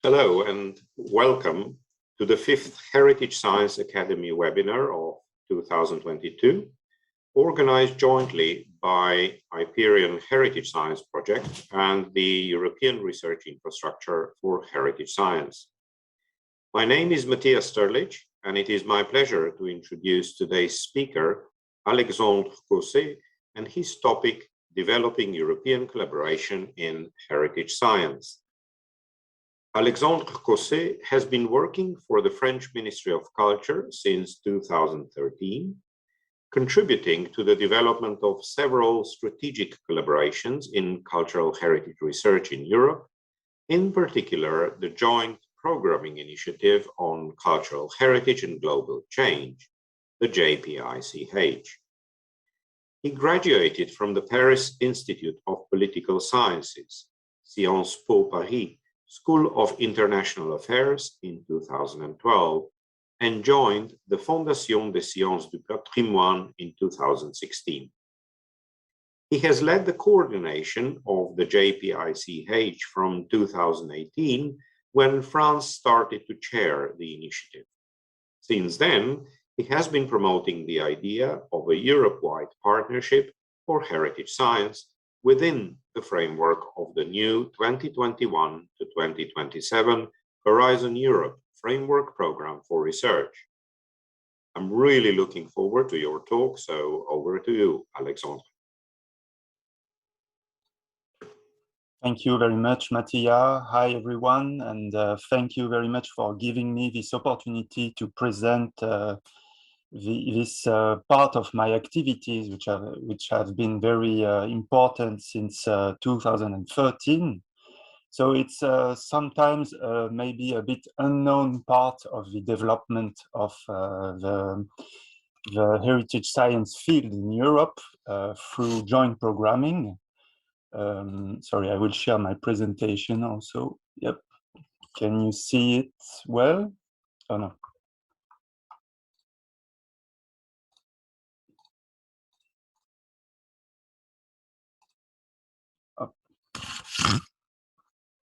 Hello and welcome to the 5th Heritage Science Academy webinar of 2022, organized jointly by IPERION Heritage Science Project and the European Research Infrastructure for Heritage Science. My name is Matija Strlič, and it is my pleasure to introduce today's speaker, Alexandre Caussé, and his topic, Developing European Collaboration in Heritage Science. Alexandre Caussé has been working for the French Ministry of Culture since 2013, contributing to the development of several strategic collaborations in cultural heritage research in Europe, in particular the Joint Programming Initiative on Cultural Heritage and Global Change, the JPICH. He graduated from the Paris Institute of Political Sciences, Sciences Po Paris, School of International Affairs in 2012 and joined the Fondation des Sciences du Patrimoine in 2016. He has led the coordination of the JPICH from 2018 when France started to chair the initiative. Since then, he has been promoting the idea of a Europe-wide partnership for heritage science within the framework of the new 2021 to 2027 Horizon Europe Framework Program for Research. I'm really looking forward to your talk, so over to you, Alexandre. Thank you very much, Matija. Hi, everyone, and thank you very much for giving me this opportunity to present this part of my activities, which have been very important since 2013. So it's sometimes maybe a bit unknown part of the development of the heritage science field in Europe through joint programming. Sorry, I will share my presentation also. Yep. Can you see it well? Oh, no.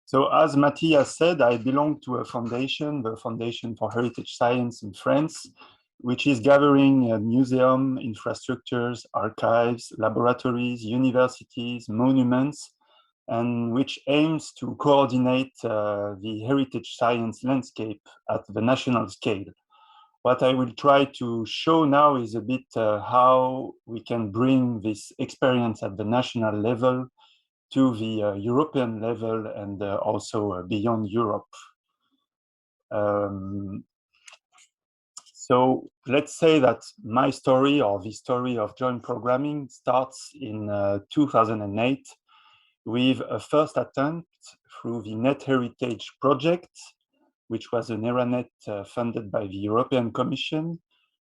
So as Matija said, I belong to a foundation, the Foundation for Heritage Science in France, which is gathering museum, infrastructures, archives, laboratories, universities, monuments, and which aims to coordinate the heritage science landscape at the national scale. What I will try to show now is a bit how we can bring this experience at the national level to the European level and also beyond Europe. So let's say that my story, or the story of joint programming, starts in 2008 with a first attempt through the Net Heritage project, which was an ERANET funded by the European Commission,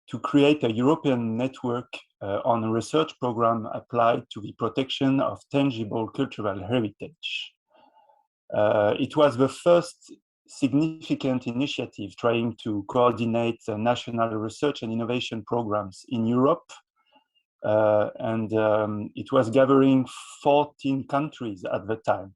to create a European network on a research program applied to the protection of tangible cultural heritage. It was the first significant initiative trying to coordinate national research and innovation programs in Europe. It was gathering 14 countries at the time.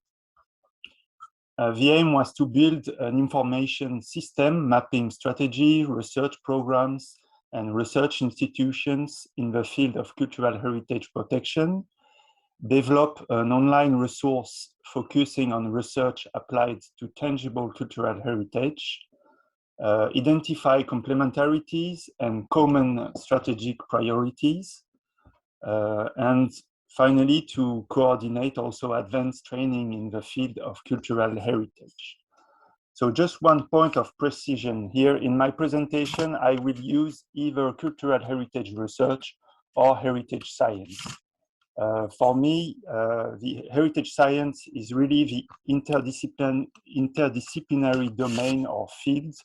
The aim was to build an information system mapping strategy, research programs, and research institutions in the field of cultural heritage protection, develop an online resource focusing on research applied to tangible cultural heritage, identify complementarities and common strategic priorities, and finally to coordinate also advanced training in the field of cultural heritage. So just one point of precision here. In my presentation, I will use either cultural heritage research or heritage science. For me, the heritage science is really the interdisciplinary domain or field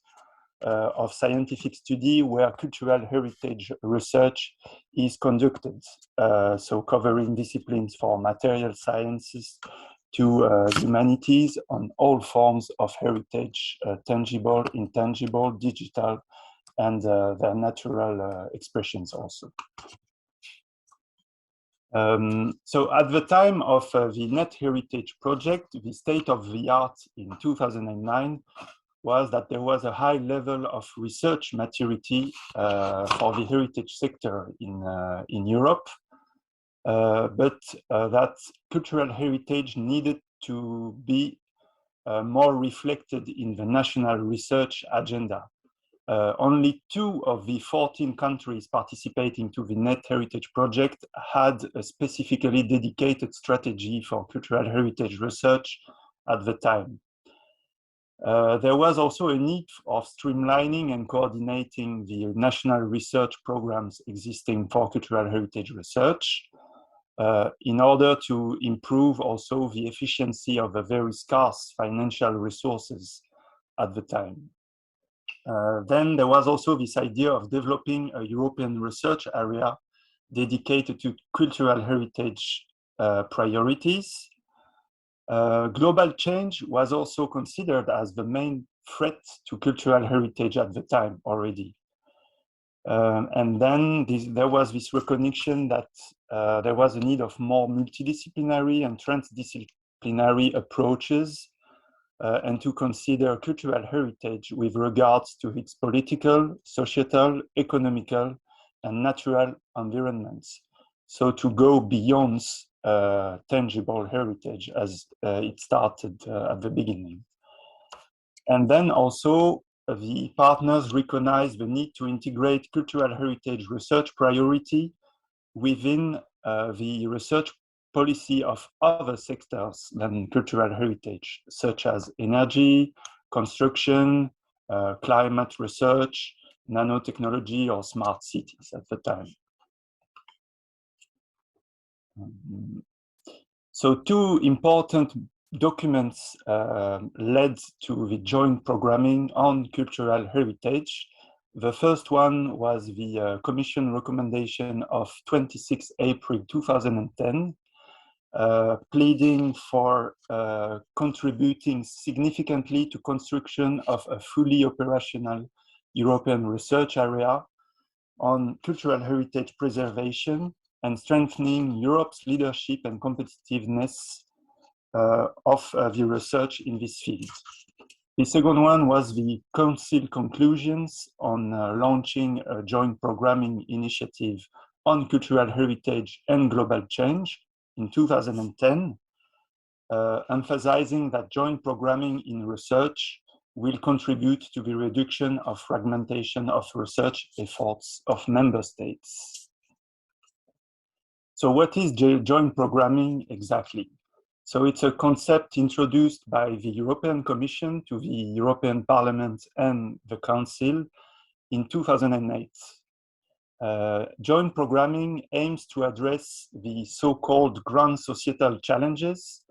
of scientific study where cultural heritage research is conducted. So covering disciplines for material sciences to humanities on all forms of heritage, tangible, intangible, digital, and their natural expressions also. So at the time of the Net Heritage project, the state of the art in 2009 was that there was a high level of research maturity for the heritage sector in Europe, but that cultural heritage needed to be more reflected in the national research agenda. Only 2 of the 14 countries participating to the Net Heritage project had a specifically dedicated strategy for cultural heritage research at the time. There was also a need of streamlining and coordinating the national research programs existing for cultural heritage research in order to improve also the efficiency of the very scarce financial resources at the time. Then there was also this idea of developing a European research area dedicated to cultural heritage priorities. Global change was also considered as the main threat to cultural heritage at the time already. And then there was this recognition that there was a need of more multidisciplinary and transdisciplinary approaches and to consider cultural heritage with regards to its political, societal, economical, and natural environments. So to go beyond tangible heritage as it started at the beginning. And then also the partners recognized the need to integrate cultural heritage research priority within the research policy of other sectors than cultural heritage, such as energy, construction, climate research, nanotechnology, or smart cities at the time. So 2 important documents led to the joint programming on cultural heritage. The first one was the Commission recommendation of 26 April 2010, pleading for contributing significantly to construction of a fully operational European research area on cultural heritage preservation and strengthening Europe's leadership and competitiveness of the research in this field. The second one was the Council conclusions on launching a joint programming initiative on cultural heritage and global change in 2010, emphasizing that joint programming in research will contribute to the reduction of fragmentation of research efforts of member states. So what is joint programming exactly? So it's a concept introduced by the European Commission to the European Parliament and the Council in 2008. Joint programming aims to address the so-called grand societal challenges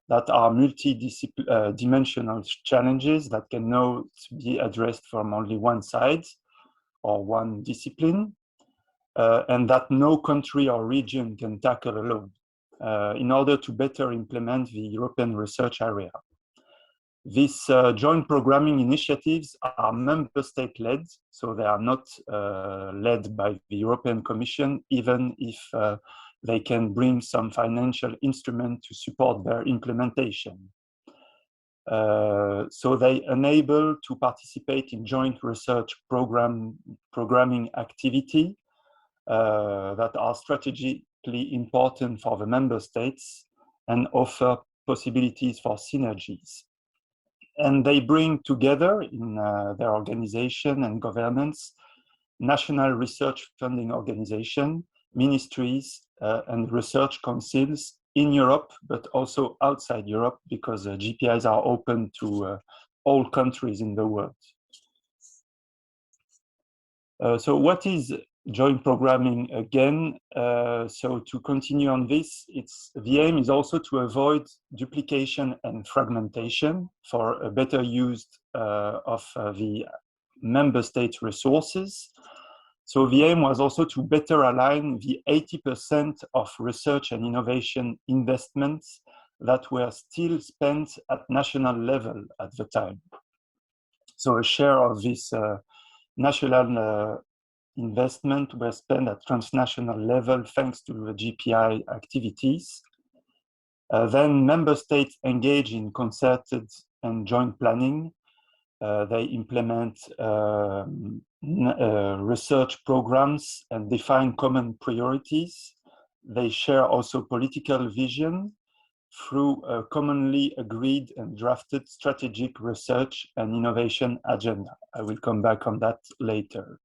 that are multi-dimensional challenges that cannot be addressed from only one side or one discipline, and that no country or region can tackle alone in order to better implement the European research area. These joint programming initiatives are member state led, so they are not led by the European Commission, even if they can bring some financial instrument to support their implementation. So they enable to participate in joint research programming activity that are strategically important for the member states and offer possibilities for synergies. And they bring together in their organization and governance, national research funding organization, ministries, and research councils in Europe, but also outside Europe, because GPIs are open to all countries in the world. So what is joint programming again? So to continue on this, the aim is also to avoid duplication and fragmentation for a better use of the member state resources. So the aim was also to better align the 80% of research and innovation investments that were still spent at national level at the time. So a share of this national investment were spent at transnational level thanks to the GPI activities. Then member states engage in concerted and joint planning. They implement research programs and define common priorities. They share also political vision through a commonly agreed and drafted strategic research and innovation agenda. I will come back on that later.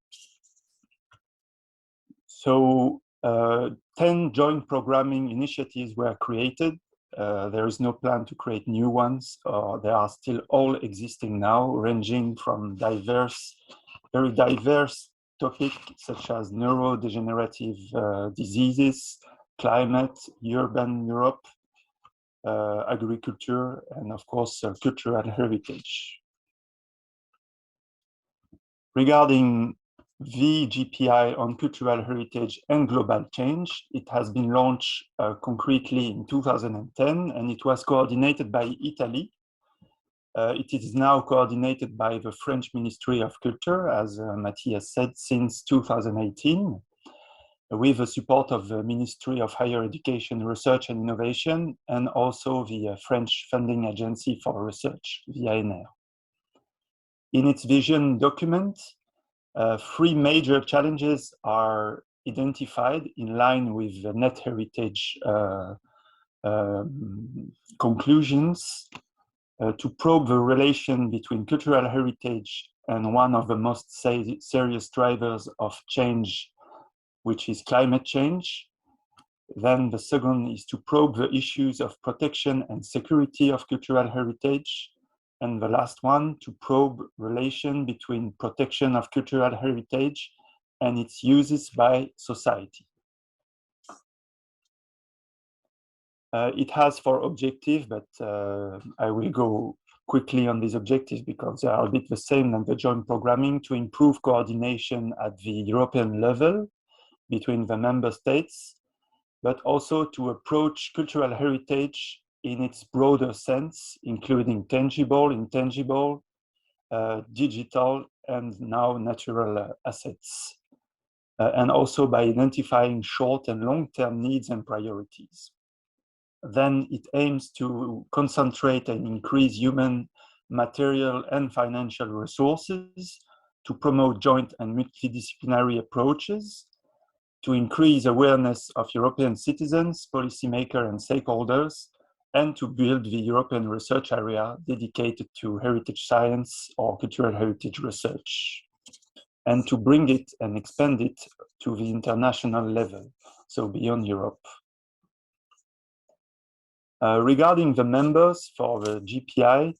So 10 joint programming initiatives were created. There is no plan to create new ones. They are still all existing now, ranging from very diverse topics such as neurodegenerative diseases, climate, urban Europe, agriculture, and of course, cultural heritage. Regarding the GPI on cultural heritage and global change, it has been launched concretely in 2010, and it was coordinated by Italy. It is now coordinated by the French Ministry of Culture, as Matija said, since 2018, with the support of the Ministry of Higher Education, Research and Innovation, and also the French Funding Agency for Research, the ANR. In its vision document, 3 major challenges are identified in line with the net heritage conclusions to probe the relation between cultural heritage and one of the most serious drivers of change, which is climate change. Then the second is to probe the issues of protection and security of cultural heritage. And the last one, to probe relation between protection of cultural heritage and its uses by society. It has 4 objectives, but I will go quickly on these objectives because they are a bit the same than the joint programming: to improve coordination at the European level between the member states, but also to approach cultural heritage in its broader sense, including tangible, intangible, digital, and now natural assets. And also by identifying short and long-term needs and priorities. Then it aims to concentrate and increase human, material, and financial resources to promote joint and multidisciplinary approaches, to increase awareness of European citizens, policymakers, and stakeholders, and to build the European research area dedicated to heritage science or cultural heritage research, and to bring it and expand it to the international level, so beyond Europe. Regarding the members for the GPI,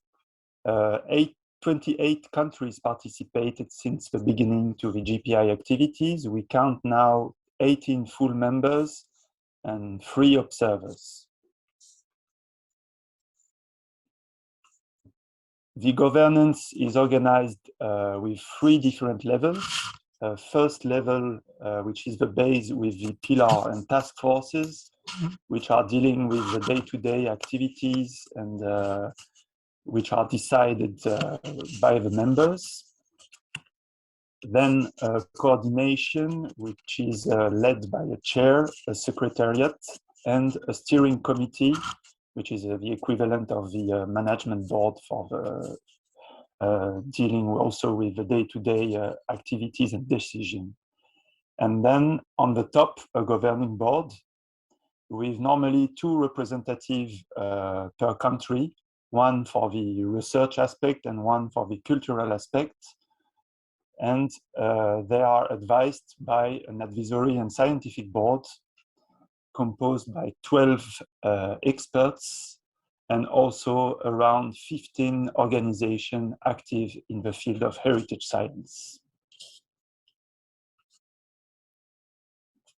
28 countries participated since the beginning to the GPI activities. We count now 18 full members and 3 observers. The governance is organized with 3 different levels. First level, which is the base with the pillar and task forces, which are dealing with the day-to-day activities and which are decided by the members. Then coordination, which is led by a chair, a secretariat, and a steering committee, which is the equivalent of the management board for the dealing also with the day-to-day activities and decision. And then on the top, a governing board with normally 2 representatives per country, one for the research aspect and one for the cultural aspect. And they are advised by an advisory and scientific board composed by 12 experts and also around 15 organizations active in the field of heritage science.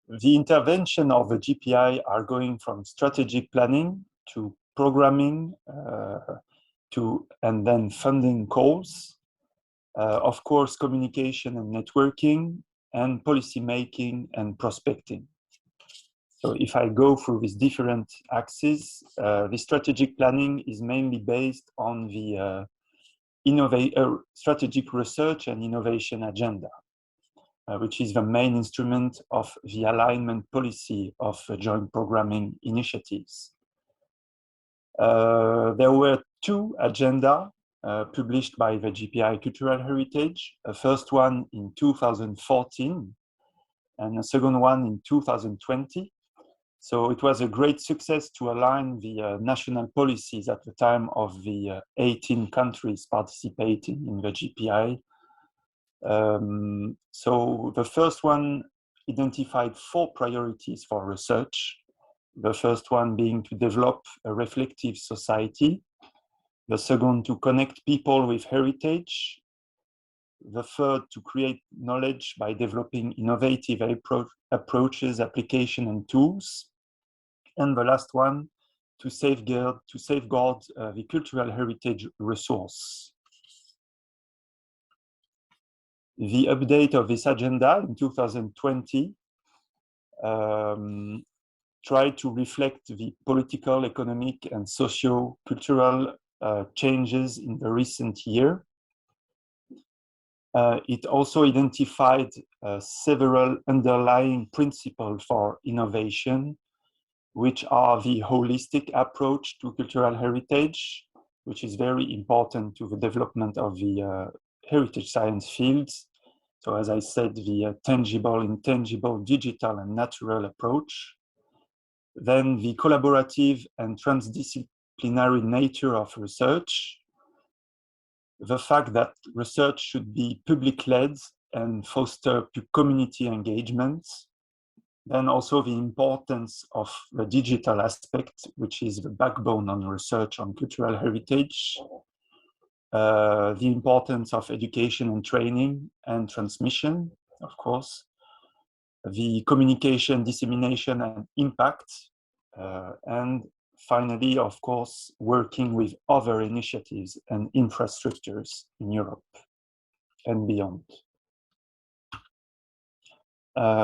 The intervention of the GPI are going from strategic planning to programming and then funding calls, of course, communication and networking, and policy making and prospecting. So if I go through these different axes, the strategic planning is mainly based on the strategic research and innovation agenda. which is the main instrument of the alignment policy of joint programming initiatives. There were two agendas published by the GPI Cultural Heritage, a first one in 2014 and a second one in 2020. So it was a great success to align the national policies at the time of the 18 countries participating in the GPI. So the first one identified 4 priorities for research. The first one being to develop a reflective society. The second, to connect people with heritage. The third, to create knowledge by developing innovative approaches, application, and tools. And the last one, to safeguard the cultural heritage resource. The update of this agenda in 2020 tried to reflect the political, economic, and socio-cultural changes in the recent year. It also identified several underlying principles for innovation, which are the holistic approach to cultural heritage, which is very important to the development of the heritage science fields. So as I said, the tangible, intangible, digital, and natural approach. Then the collaborative and transdisciplinary nature of research. The fact that research should be public-led and foster community engagement. Then also the importance of the digital aspect, which is the backbone on research on cultural heritage. The importance of education and training and transmission, of course. The communication, dissemination, and impact. And finally, of course, working with other initiatives and infrastructures in Europe and beyond.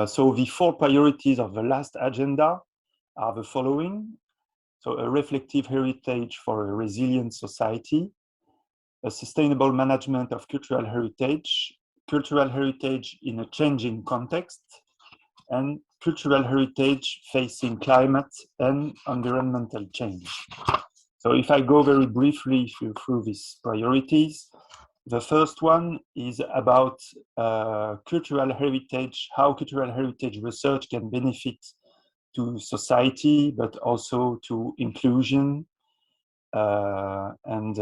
So the 4 priorities of the last agenda are the following. So a reflective heritage for a resilient society, a sustainable management of cultural heritage in a changing context, and cultural heritage facing climate and environmental change. So if I go very briefly through these priorities, the first one is about cultural heritage, how cultural heritage research can benefit to society, but also to inclusion and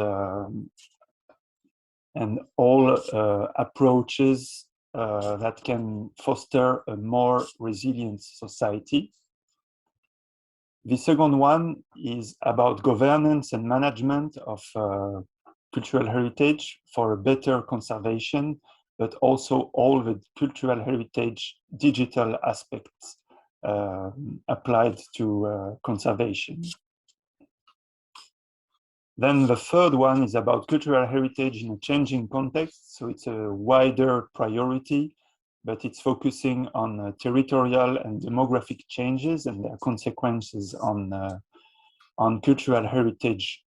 all approaches that can foster a more resilient society. The second one is about governance and management of cultural heritage for a better conservation, but also all the cultural heritage digital aspects applied to conservation. Then the third one is about cultural heritage in a changing context. So it's a wider priority, but it's focusing on territorial and demographic changes and their consequences on cultural heritage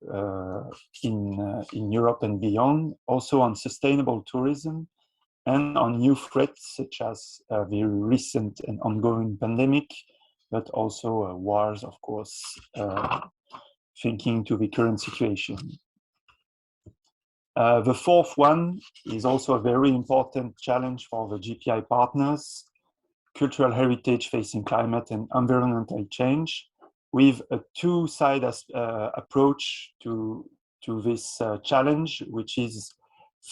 in Europe and beyond, also on sustainable tourism and on new threats such as the recent and ongoing pandemic, but also wars, of course, thinking to the current situation. The fourth one is also a very important challenge for the GPI partners, cultural heritage facing climate and environmental change, with a two-sided approach to this challenge, which is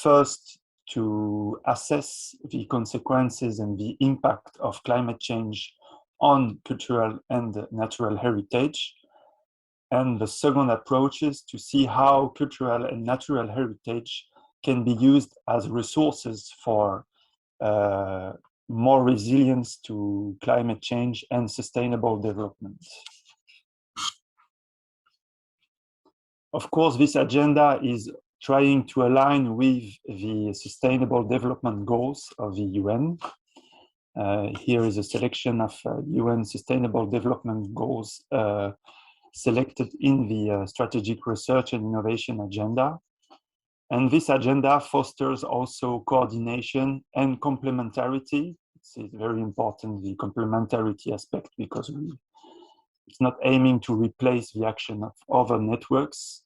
first to assess the consequences and the impact of climate change on cultural and natural heritage. And the second approach is to see how cultural and natural heritage can be used as resources for more resilience to climate change and sustainable development. Of course, this agenda is trying to align with the Sustainable Development Goals of the UN. Here is a selection of UN Sustainable Development Goals selected in the Strategic Research and Innovation Agenda. And this agenda fosters also coordination and complementarity It's very important, the complementarity aspect, because it's not aiming to replace the action of other networks.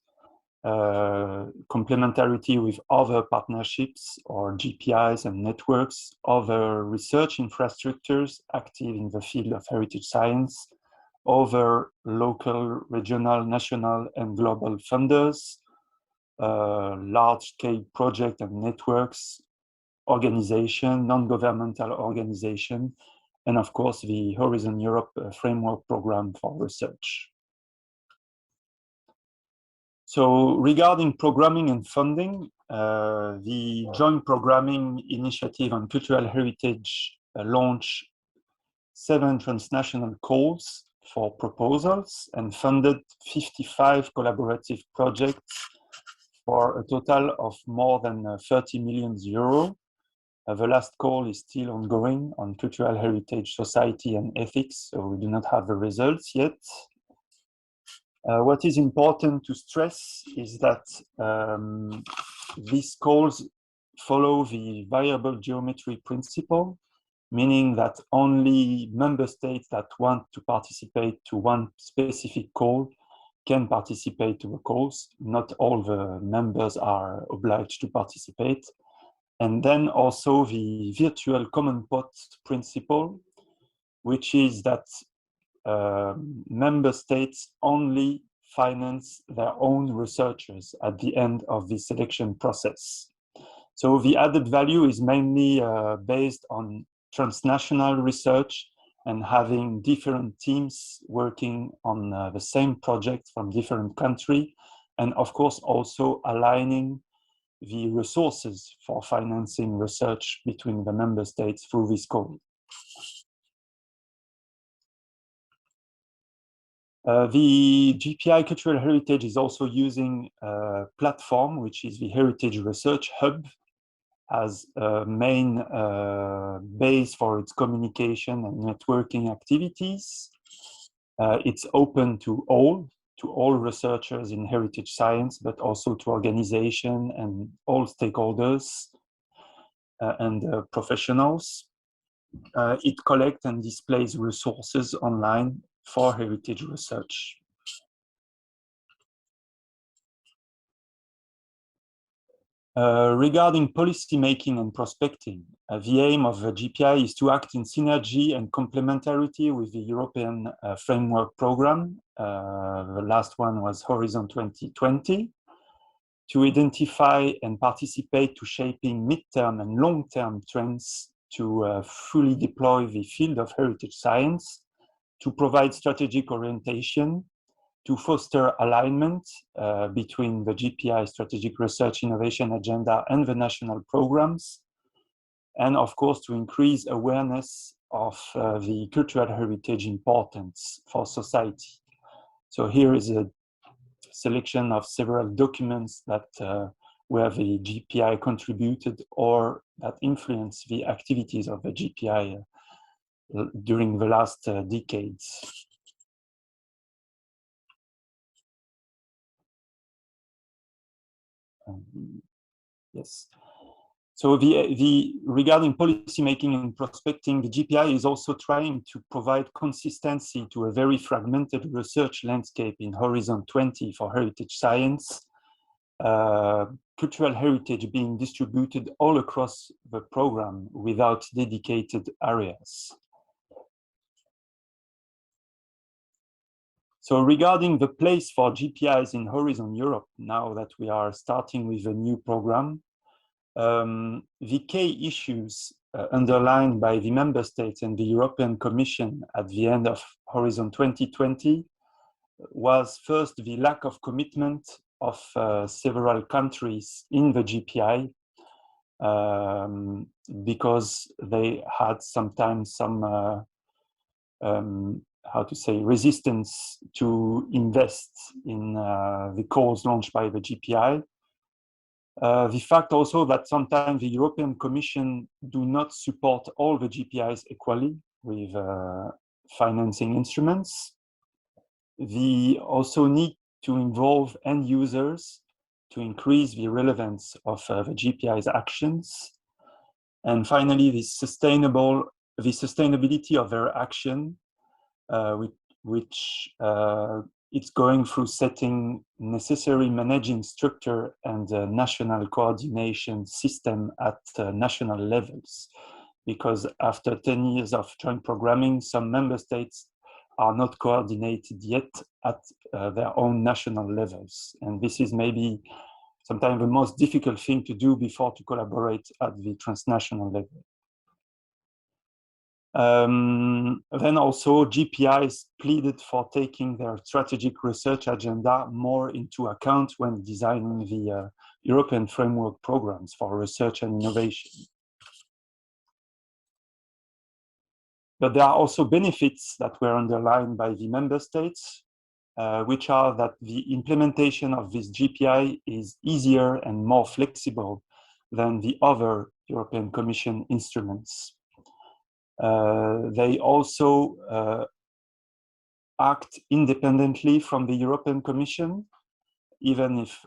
Complementarity with other partnerships or GPIs and networks, other research infrastructures active in the field of heritage science, other local, regional, national, and global funders, large-scale project and networks, organization, non-governmental organization, and of course the Horizon Europe framework program for research. So regarding programming and funding, the Joint Programming Initiative on Cultural Heritage launched 7 transnational calls for proposals and funded 55 collaborative projects for a total of more than 30 million euros. The last call is still ongoing on cultural heritage, society, and ethics, so we do not have the results yet. What is important to stress is that these calls follow the variable geometry principle, meaning that only member states that want to participate to one specific call can participate to the calls. Not all the members are obliged to participate. And then also the virtual common pot principle, which is that member states only finance their own researchers at the end of the selection process. So the added value is mainly based on transnational research and having different teams working on the same project from different countries, and of course also aligning the resources for financing research between the member states through this call. The GPI Cultural Heritage is also using a platform, which is the Heritage Research Hub, as a main base for its communication and networking activities. It's open to all researchers in heritage science, but also to organizations and all stakeholders and professionals. It collects and displays resources online for heritage research. Regarding policy making and prospecting, the aim of the GPI is to act in synergy and complementarity with the European framework program. The last one was Horizon 2020, to identify and participate to shaping midterm and long-term trends to fully deploy the field of heritage science, to provide strategic orientation, to foster alignment between the GPI Strategic Research Innovation Agenda and the national programs, and of course to increase awareness of the cultural heritage importance for society. So here is a selection of several documents that where the GPI contributed or that influenced the activities of the GPI during the last decades. Yes. So regarding policy making and prospecting, the GPI is also trying to provide consistency to a very fragmented research landscape in Horizon 20 for heritage science, cultural heritage being distributed all across the program without dedicated areas. So regarding the place for GPIs in Horizon Europe, now that we are starting with a new program, the key issues underlined by the member states and the European Commission at the end of Horizon 2020 was first the lack of commitment of several countries in the GPI because they had sometimes some how to say, resistance to invest in the calls launched by the GPI. The fact also that sometimes the European Commission do not support all the GPIs equally with financing instruments. The also need to involve end users to increase the relevance of the GPI's actions. And finally, the sustainable the sustainability of their action, which it's going through setting necessary managing structure and national coordination system at national levels. Because after 10 years of joint programming, some member states are not coordinated yet at their own national levels. And this is maybe sometimes the most difficult thing to do before to collaborate at the transnational level. Then also GPIs pleaded for taking their strategic research agenda more into account when designing the European framework programs for research and innovation. But there are also benefits that were underlined by the member states, which are that the implementation of this GPI is easier and more flexible than the other European Commission instruments. They also act independently from the European Commission, even if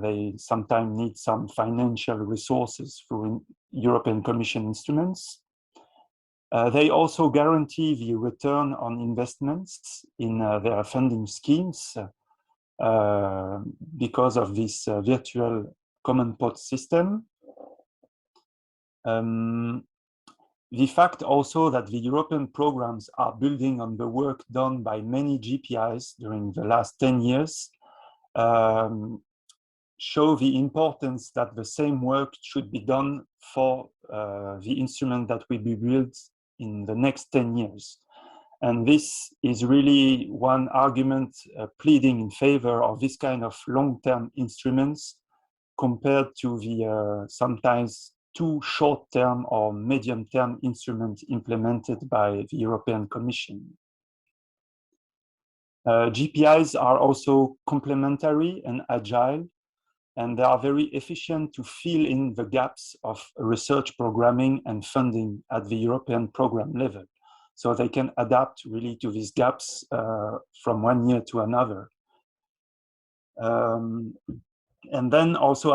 they sometimes need some financial resources through European Commission instruments. They also guarantee the return on investments in their funding schemes because of this virtual common pot system. The fact also that the European programs are building on the work done by many GPIs during the last 10 years show the importance that the same work should be done for the instrument that will be built in the next 10 years. And this is really one argument pleading in favor of this kind of long-term instruments compared to the sometimes too short-term or medium-term instruments implemented by the European Commission. GPIs are also complementary and agile, and they are very efficient to fill in the gaps of research programming and funding at the European program level. So they can adapt really to these gaps from one year to another. And then also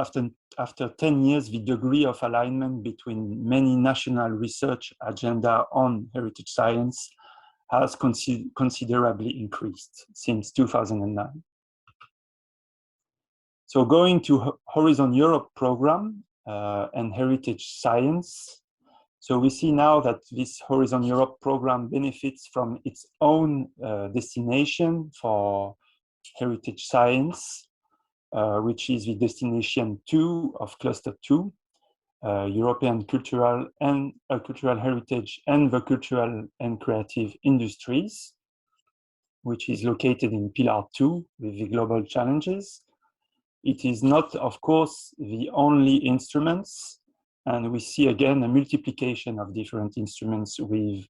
after 10 years, the degree of alignment between many national research agenda on heritage science has considerably increased since 2009. So going to Horizon Europe program and heritage science. So we see now that this Horizon Europe program benefits from its own destination for heritage science, which is the destination 2 of cluster 2, European cultural and cultural heritage and the cultural and creative industries, which is located in Pillar 2 with the global challenges. It is not, of course, the only instruments, and we see again a multiplication of different instruments with,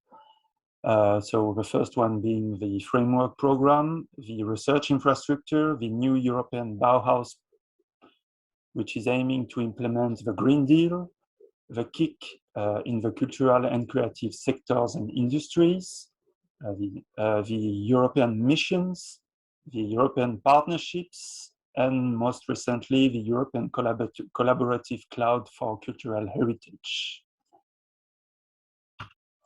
so the first one being the framework program, the research infrastructure, the new European Bauhaus, which is aiming to implement the Green Deal, the KIC in the cultural and creative sectors and industries, the European missions, the European partnerships, and most recently, the European Collaborative Cloud for Cultural Heritage.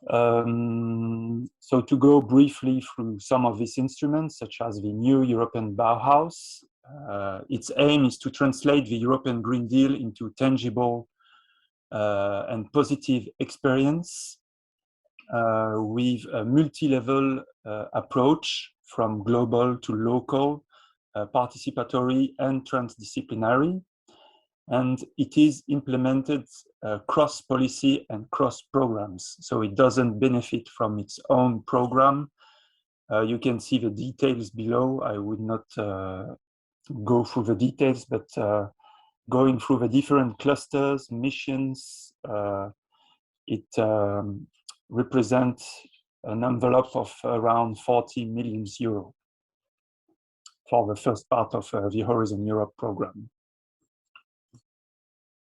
So to go briefly through some of these instruments, such as the new European Bauhaus, its aim is to translate the European Green Deal into tangible and positive experience with a multi-level approach from global to local, participatory and transdisciplinary, and it is implemented cross policy and cross programs. So it doesn't benefit from its own program. You can see the details below. I would not go through the details, but going through the different clusters, missions, it represents an envelope of around 40 million euros for the first part of the Horizon Europe program.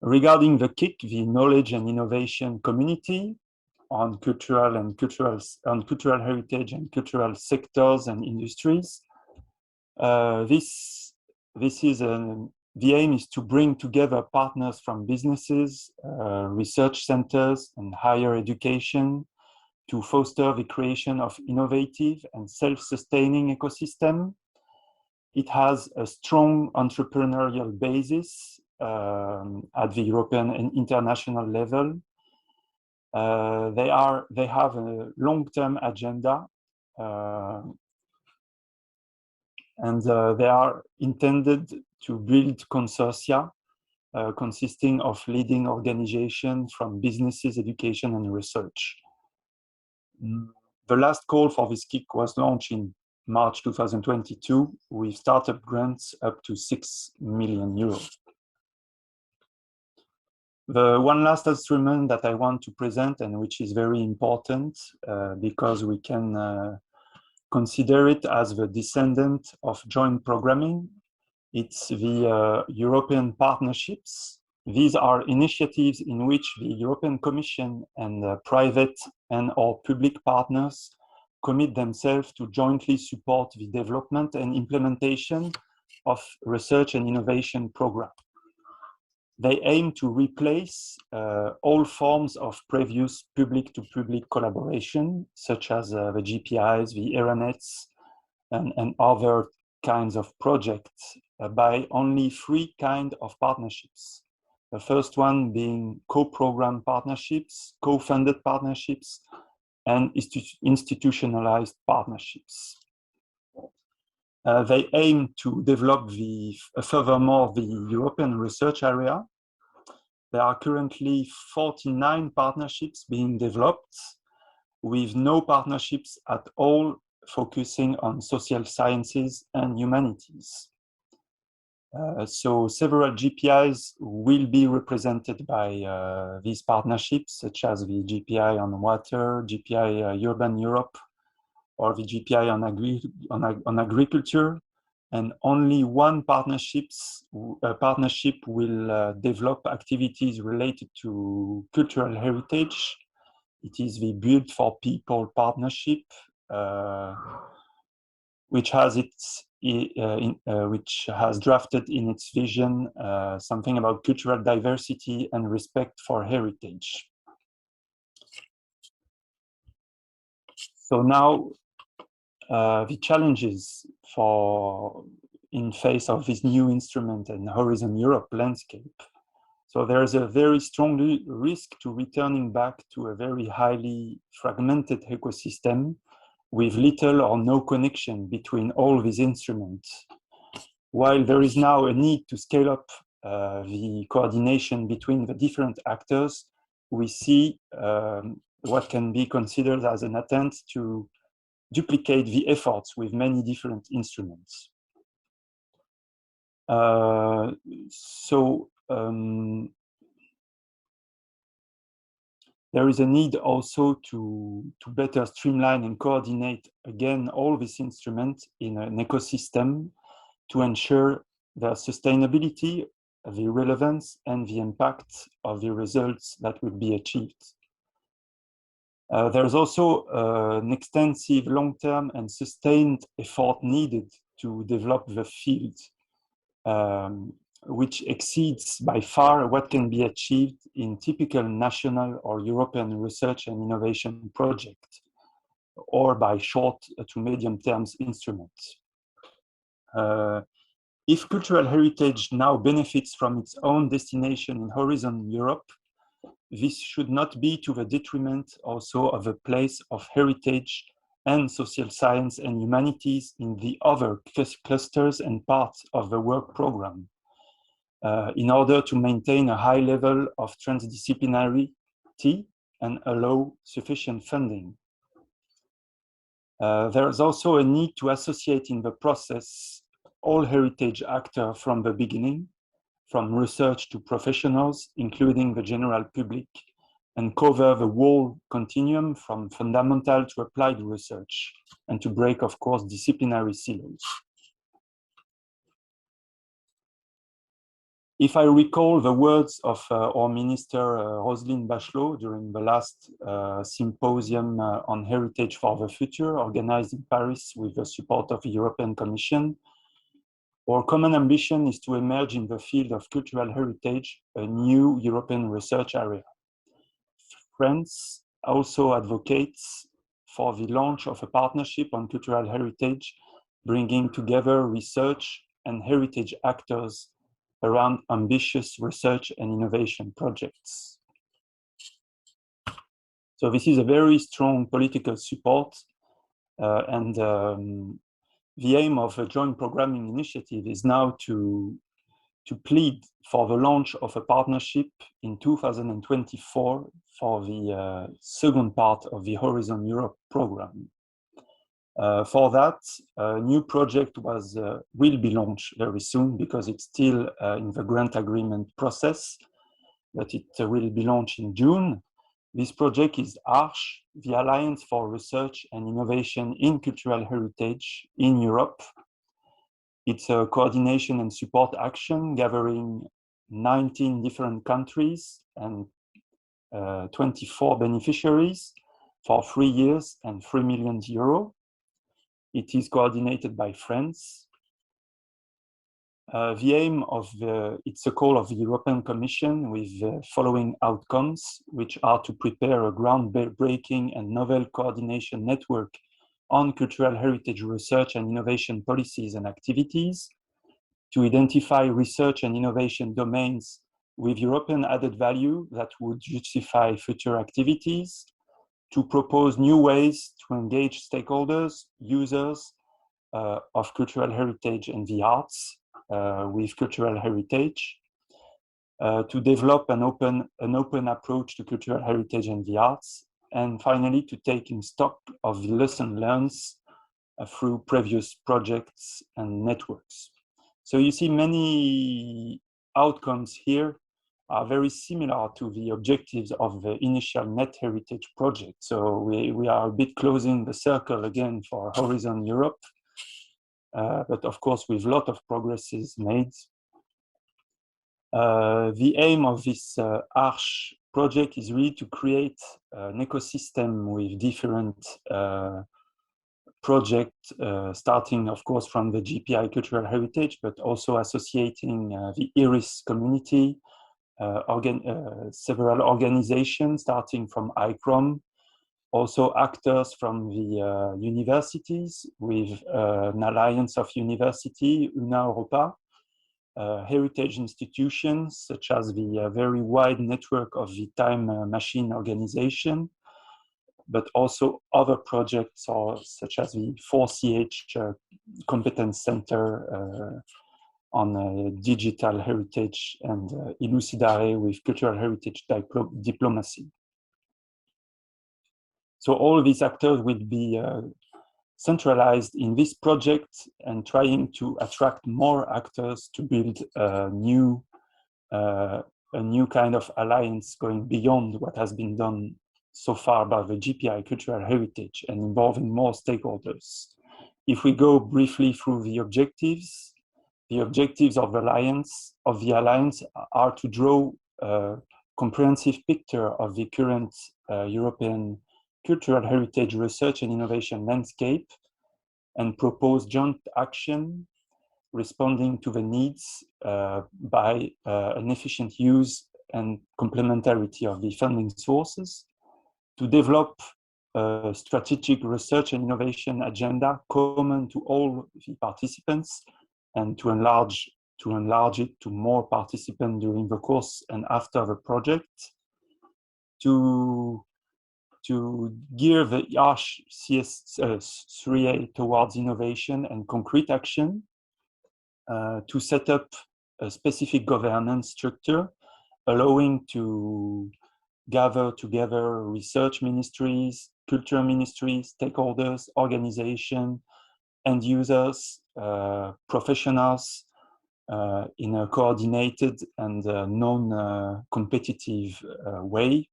Regarding the KIC, the Knowledge and Innovation Community on cultural heritage and cultural sectors and industries, the aim is to bring together partners from businesses, research centers, and higher education to foster the creation of innovative and self-sustaining ecosystem. It has a strong entrepreneurial basis at the European and international level. They have a long-term agenda, and they are intended to build consortia consisting of leading organizations from businesses, education, and research. The last call for this KIC was launched in March 2022 with startup grants up to 6 million euros. The one last instrument that I want to present, and which is very important because we can consider it as the descendant of joint programming, it's the European partnerships. These are initiatives in which the European Commission and private and or public partners commit themselves to jointly support the development and implementation of research and innovation programs. They aim to replace all forms of previous public-to-public collaboration, such as the GPIs, the E-RIHS, and other kinds of projects by only 3 kinds of partnerships. The first one being co-program partnerships, co-funded partnerships, and institutionalized partnerships. They aim to develop furthermore the European research area. There are currently 49 partnerships being developed, with no partnerships at all focusing on social sciences and humanities. So several GPIs will be represented by these partnerships, such as the GPI on water, GPI Urban Europe, or the GPI on agriculture, and only one partnership will develop activities related to cultural heritage. It is the Build for People partnership, which has drafted in its vision something about cultural diversity and respect for heritage. So now the challenges in face of this new instrument and Horizon Europe landscape. So there is a very strong risk to returning back to a very highly fragmented ecosystem with little or no connection between all these instruments. While there is now a need to scale up the coordination between the different actors, we see what can be considered as an attempt to duplicate the efforts with many different instruments. There is a need also to better streamline and coordinate again all these instruments in an ecosystem to ensure the sustainability, the relevance, and the impact of the results that will be achieved. There's also an extensive long-term and sustained effort needed to develop the field, which exceeds by far what can be achieved in typical national or European research and innovation projects, or by short to medium-term instruments. If cultural heritage now benefits from its own destination in Horizon Europe, this should not be to the detriment also of the place of heritage and social science and humanities in the other clusters and parts of the work program, in order to maintain a high level of transdisciplinarity and allow sufficient funding. There is also a need to associate in the process all heritage actors from the beginning, from research to professionals, including the general public, and cover the whole continuum from fundamental to applied research, and to break, of course, disciplinary silos. If I recall the words of our Minister Roselyne Bachelot during the last symposium on heritage for the future, organized in Paris with the support of the European Commission, our common ambition is to emerge in the field of cultural heritage a new European research area. France also advocates for the launch of a partnership on cultural heritage, bringing together research and heritage actors around ambitious research and innovation projects. So this is a very strong political support, and the aim of a joint programming initiative is now to plead for the launch of a partnership in 2024 for the second part of the Horizon Europe program. For that, a new project will be launched very soon because it's still in the grant agreement process, but it will be launched in June. This project is E-RIHS, the Alliance for Research and Innovation in Cultural Heritage in Europe. It's a coordination and support action gathering 19 different countries and 24 beneficiaries for 3 years and 3 million euro. It is coordinated by France. The aim of it's a call of the European Commission with the following outcomes, which are to prepare a groundbreaking and novel coordination network on cultural heritage research and innovation policies and activities, to identify research and innovation domains with European added value that would justify future activities, to propose new ways to engage stakeholders, users of cultural heritage and the arts with cultural heritage, to develop an open approach to cultural heritage and the arts, and finally to take in stock of the lessons learned through previous projects and networks. So you see many outcomes here are very similar to the objectives of the initial Net Heritage project. So we are a bit closing the circle again for Horizon Europe, but of course with a lot of progresses made. The aim of this E-RIHS project is really to create an ecosystem with different projects, starting of course from the GPI cultural heritage, but also associating the E-RIHS community, several organizations starting from ICROM, also actors from the universities with an alliance of university, Una Europa, heritage institutions such as the very wide network of the Time Machine organization, but also other projects such as the 4CH Competence Center on digital heritage and Elucidare with cultural heritage diplomacy. So all these actors will be centralized in this project and trying to attract more actors to build a new kind of alliance going beyond what has been done so far by the GPI cultural heritage and involving more stakeholders. If we go briefly through the objectives of the alliance are to draw a comprehensive picture of the current European cultural heritage research and innovation landscape and propose joint action responding to the needs by an efficient use and complementarity of the funding sources, to develop a strategic research and innovation agenda common to all the participants and to enlarge it to more participants during the course and after the project, to gear the E-RIHS CS3A towards innovation and concrete action, to set up a specific governance structure, allowing to gather together research ministries, culture ministries, stakeholders, organizations, end users, professionals in a coordinated and non-competitive way,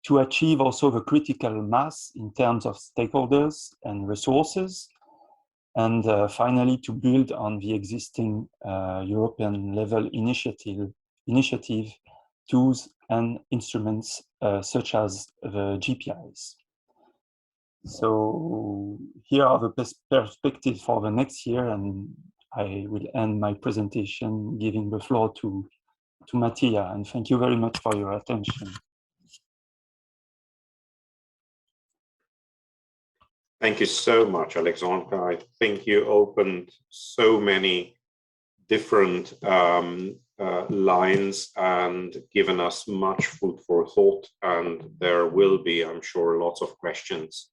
to achieve also the critical mass in terms of stakeholders and resources, and finally to build on the existing European level initiative tools and instruments such as the GPIs. So here are the perspectives for the next year, and I will end my presentation giving the floor to Matija, and thank you very much for your attention. Thank you so much, Alexandre. I think you opened so many different lines and given us much food for thought, and there will be, I'm sure, lots of questions.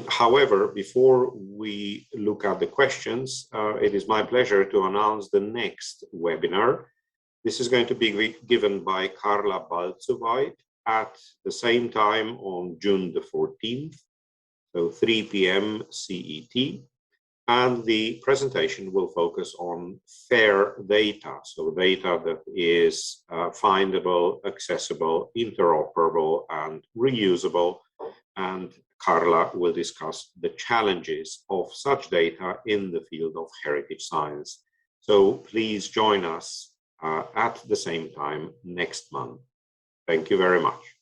However, before we look at the questions, it is my pleasure to announce the next webinar. This is going to be given by Carla Balcovait at the same time on June the 14th, so 3 p.m. CET. And the presentation will focus on fair data, so data that is findable, accessible, interoperable, and reusable. And Carla will discuss the challenges of such data in the field of heritage science. So please join us at the same time next month. Thank you very much.